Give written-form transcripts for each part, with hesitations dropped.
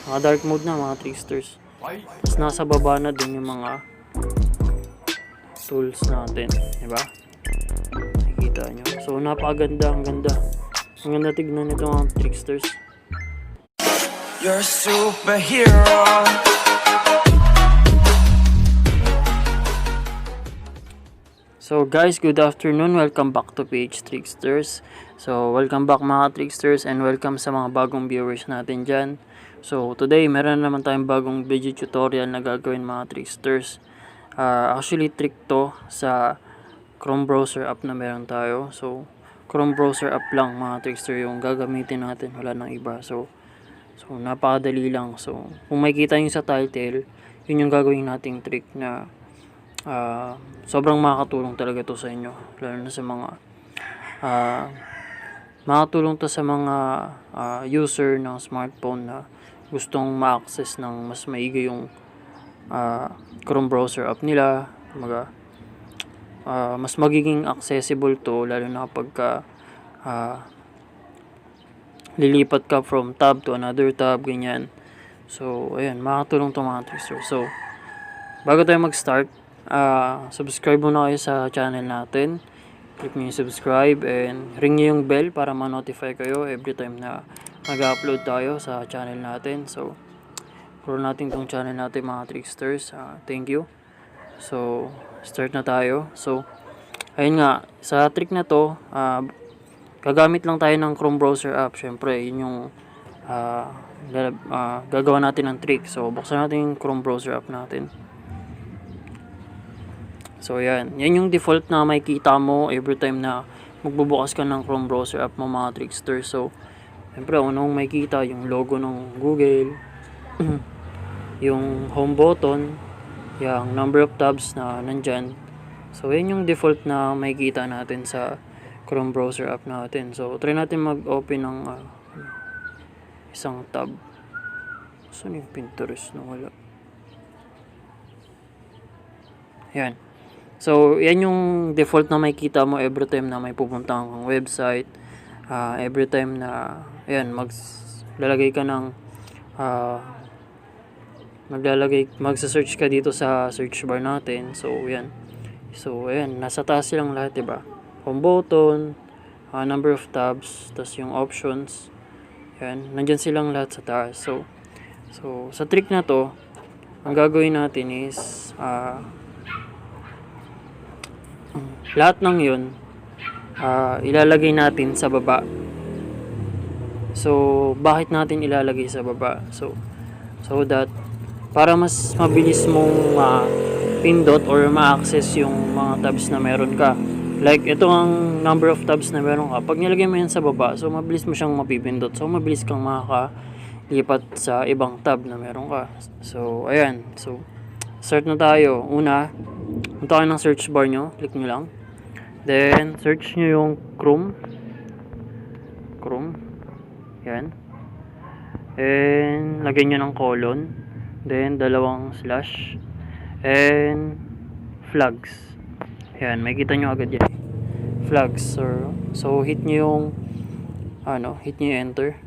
Naka dark mode na mga tricksters. Tapos nasa baba na din yung mga tools natin, diba? Nakikita nyo. So napakaganda, ang ganda. Ang ganda tignan nito mga tricksters. You're a superhero. So guys, good afternoon. Welcome back to PH Tricksters. So welcome back mga Tricksters and welcome sa mga bagong viewers natin dyan. So today, meron naman tayong bagong video tutorial na gagawin mga Tricksters. Actually, trick to sa Chrome browser app na meron tayo. So Chrome browser app lang mga Trickster yung gagamitin natin. Wala nang iba. So napakadali lang. So kung makikita nyo sa title, yun yung gagawin nating trick na sobrang makakatulong talaga to sa inyo, lalo na sa mga makakatulong to sa mga user ng smartphone na gustong ma-access ng mas maigi yung Chrome browser app nila. Mas magiging accessible to lalo na kapag lilipat ka from tab to another tab, ganyan. So ayan, makakatulong to mga Trickster. So bago tayo mag-start, subscribe muna kayo sa channel natin. Click nyo yung subscribe and ring nyo yung bell para ma-notify kayo every time na mag-upload tayo sa channel natin. So follow natin tong channel natin mga Tricksters. Thank you. So start na tayo. So ayun nga, sa trick na to, gagamit lang tayo ng Chrome browser app. Syempre yun yung gagawa natin ng trick. So buksan natin yung Chrome browser app natin. So yan yung default na makikita mo every time na magbubukas ka ng Chrome browser app mo mga Trickster. So siyempre unang makikita yung logo ng Google, yung home button, yung number of tabs na nandyan. So yan yung default na makikita natin sa Chrome browser app natin. So try natin mag-open ng isang tab. Saan yung Pinterest na wala? Yan. So, yan yung default na makikita mo every time na may pupuntahan kang website. Every time na, ayan, maglalagay ka ng, magsa-search ka dito sa search bar natin. So, yan. So, ayan, nasa taas silang lahat, diba? Home button, number of tabs, tas yung options. Ayan, nandyan silang lahat sa taas. So, sa trick na to, ang gagawin natin is, lahat ng yun ilalagay natin sa baba. So bakit natin ilalagay sa baba? So that para mas mabilis mong pindot or ma-access yung mga tabs na meron ka. Like ito ang number of tabs na meron ka. Pag nilagay mo yan sa baba, so mabilis mo siyang mapipindot. So mabilis kang makakalipat sa ibang tab na meron ka. So ayan. So start na tayo. Una, punta kayo ng search bar nyo. Click nyo lang. Then, search nyo yung Chrome. Yan. And, lagyan nyo ng colon. Then, dalawang slash. And, flags. Yan, makikita nyo agad yan. Flags. So, hit nyo yung, hit nyo yung enter.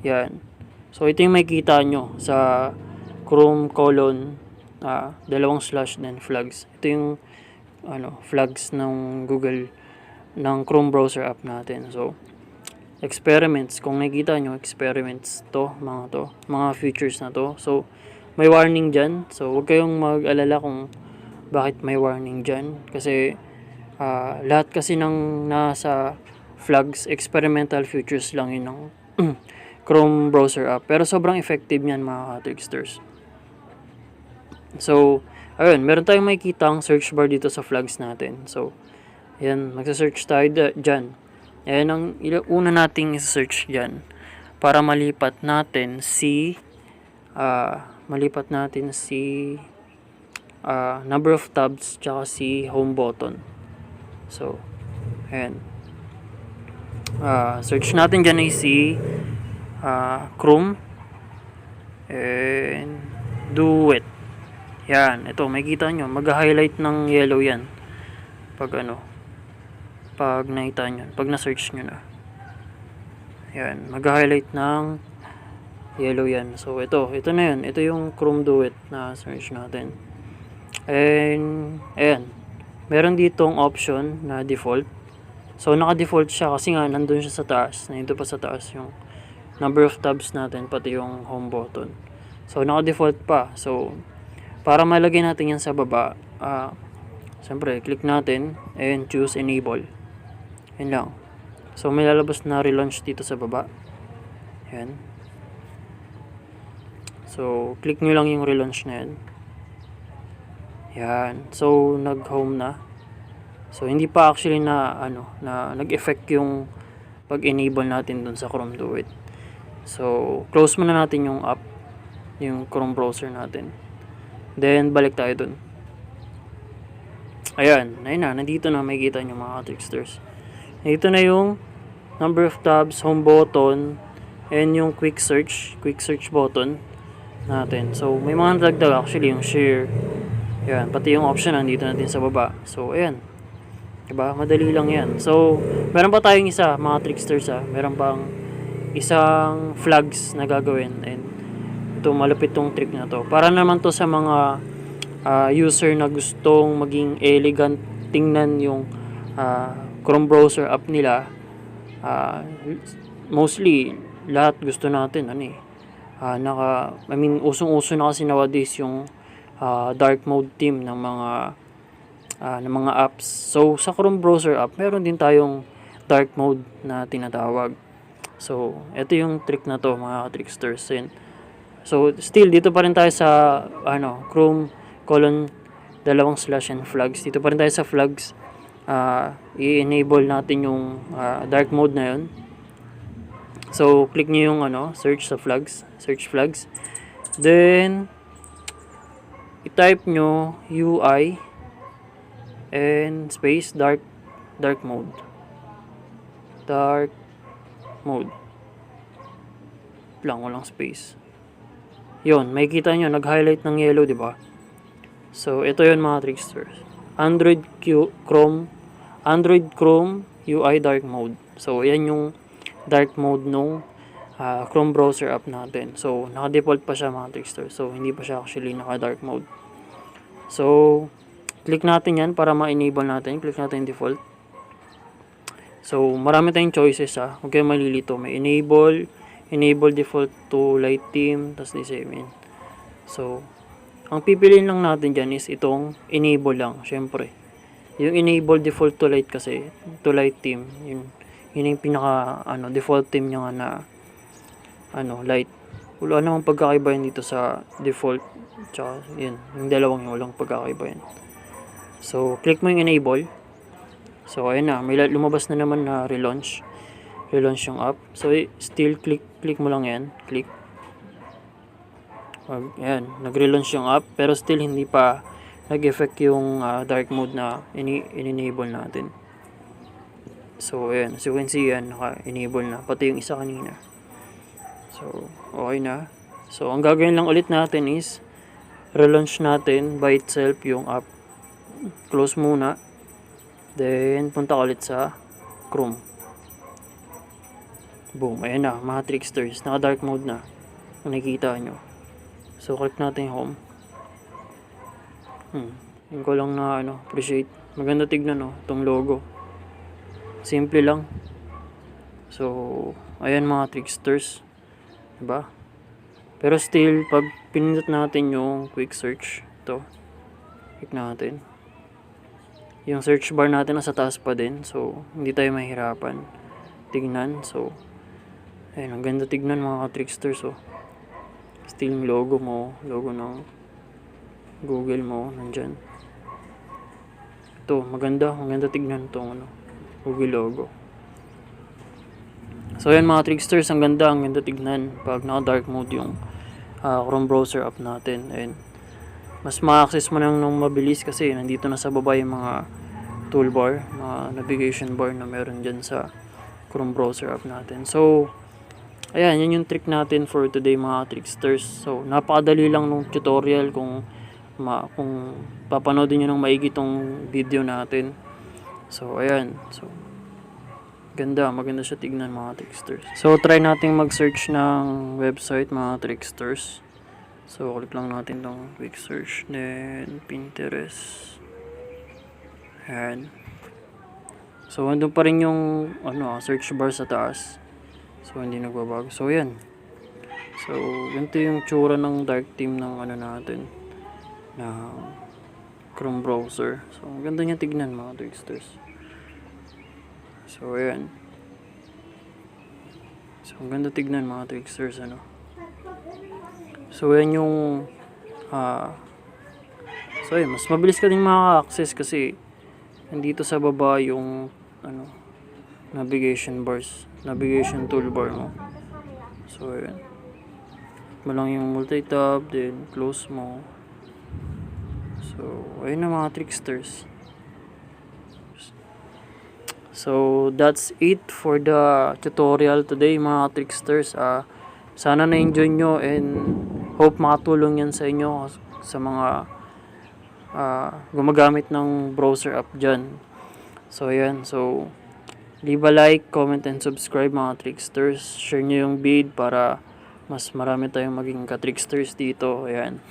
Yan. So, ito yung makikita nyo sa Chrome colon, dalawang slash, then flags. Ito yung flags ng Google, ng Chrome browser app natin. So experiments, kung nakikita nyo, experiments to, mga features na to. So may warning dyan, so huwag kayong mag-alala kung bakit may warning dyan, kasi lahat kasi ng nasa flags, experimental features lang yun ng Chrome browser app, pero sobrang effective yan mga Tricksters. So ayun, meron tayong makikita ang search bar dito sa flags natin. So, ayan, magsa-search tayo dyan. Ayan ang una nating search dyan. Para malipat natin si number of tabs tsaka si home button. So, ayan. Search natin dyan ay si Chrome and do it. Yan, ito makikita nyo, mag-highlight ng yellow yan pag nakita nyo, pag na-search nyo na. Yan, mag-highlight ng Yellow yan. So, ito na yun. Ito yung Chrome Duet na search natin. And, ayan. Meron ditong option na default. So, naka-default siya kasi nga nandun siya sa taas. Nandito pa sa taas yung number of tabs natin, pati yung home button. So, naka-default pa. So, para malagay natin yan sa baba, siyempre, click natin and choose enable. Yan lang. So, may lalabas na relaunch dito sa baba. Yan. So, click nyo lang yung relaunch na yan. Yan. So, nag-home na. So, hindi pa actually na nag-effect yung pag-enable natin dun sa Chrome Duet. So, close muna natin yung app, yung Chrome browser natin. Then, balik tayo dun. Ayan na, nandito na, makikita nyo mga Tricksters. Nandito na yung number of tabs, home button, and yung quick search button natin. So, may mga dagdag actually, yung share. Ayan, pati yung option nandito natin sa baba. So, ayan. Diba? Madali lang yan. So, meron pa tayong isa, mga Tricksters meron pang isang flags na gagawin. And ito, malapit tong trick na to. Para naman to sa mga user na gustong maging elegant tingnan yung Chrome browser app nila. Mostly, lahat gusto natin, usong-uso na kasi nowadays yung dark mode theme ng mga apps. So, sa Chrome browser app, meron din tayong dark mode na tinatawag. So, ito yung trick na to, mga Tricksters. So, still, dito pa rin tayo sa, Chrome :/ and flags. Dito pa rin tayo sa flags. I-enable natin yung dark mode na yun. So, click nyo yung, search flags. Then, i-type nyo UI and space dark mode. Walang space. Yun, makikita nyo, nag-highlight ng yellow, di ba? So, ito yun mga Tricksters. Android Chrome UI dark mode. So, yan yung dark mode nung Chrome browser app natin. So, naka-default pa siya mga Tricksters. So, hindi pa siya actually naka-dark mode. So, click natin yan para ma-enable natin. Click natin default. So, marami tayong choices Huwag kayong malilito. May enable default to light theme, tas disable. So, ang pipiliin lang natin dyan is itong enable lang, syempre. Yung enable default to light kasi, to light theme, yun yung pinaka, default theme niya na, light. Wala namang pagkakaiba yun dito sa default, tsaka, yun, yung dalawang yung walang pagkakaiba yun. So, click mo yung enable. So, ayun na, may lumabas na naman na relaunch yung app. So, still click mo lang yan. Click. Ayan, nag-relaunch yung app. Pero still, hindi pa nag-effect yung dark mode na in-enable natin. So, ayan. As you can see, yan, naka-enable na. Pati yung isa kanina. So, okay na. So, ang gagawin lang ulit natin is relaunch natin by itself yung app. Close muna. Then, punta ulit sa Chrome. Boom. Ayan na, mga Tricksters. Naka-dark mode na. Kung nakikita nyo. So, click natin yung home. Yung ko lang na, appreciate. Maganda tignan, itong logo. Simple lang. So, ayan mga Tricksters. Diba? Pero still, pag pinindot natin yung quick search, ito. Click natin. Yung search bar natin nasa taas pa din. So, hindi tayo mahirapan tignan. So, ayun, ang ganda tignan mga Tricksters. Still yung logo mo, logo ng Google mo, nandyan. Ito, maganda tignan itong Google logo. So, ayan mga Tricksters, ang ganda tignan pag naka-dark mode yung Chrome browser app natin. And mas ma-access mo nang mabilis kasi nandito na sa baba yung mga toolbar, mga navigation bar na meron dyan sa Chrome browser app natin. So, ayan, yan yung trick natin for today mga Tricksters. So, napakadali lang nung tutorial kung papanoodin nyo ng maigi tong video natin. So, ayan. So, Maganda siya tignan mga tricksters. So, try nating mag-search ng website mga tricksters. So, click lang natin tong quick search. Then, Pinterest. Ayan. So, andun pa rin yung search bar sa taas. So, hindi nagbabago. So, yan. So, ganito yung tsura ng dark theme ng natin. Na Chrome browser. So, ang ganda niya tignan mga tricksters. So, ayan. So, ang ganda tignan mga tricksters, So, ayan yung so, ayan. Mas mabilis ka din maka-access kasi nandito sa baba yung navigation toolbar mo. So, ayan. Mo lang yung multi-tab, then close mo. So, ayun na mga tricksters. So, that's it for the tutorial today mga tricksters. Sana na-enjoy nyo and hope makatulong yan sa inyo sa mga gumagamit ng browser app dyan. So, ayan. So, leave a like, comment, and subscribe mga tricksters. Share nyo yung vid para mas marami tayong maging ka-tricksters dito. Ayan.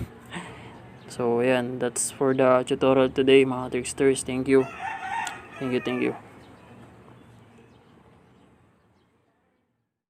So, ayan. That's for the tutorial today mga tricksters. Thank you. Thank you.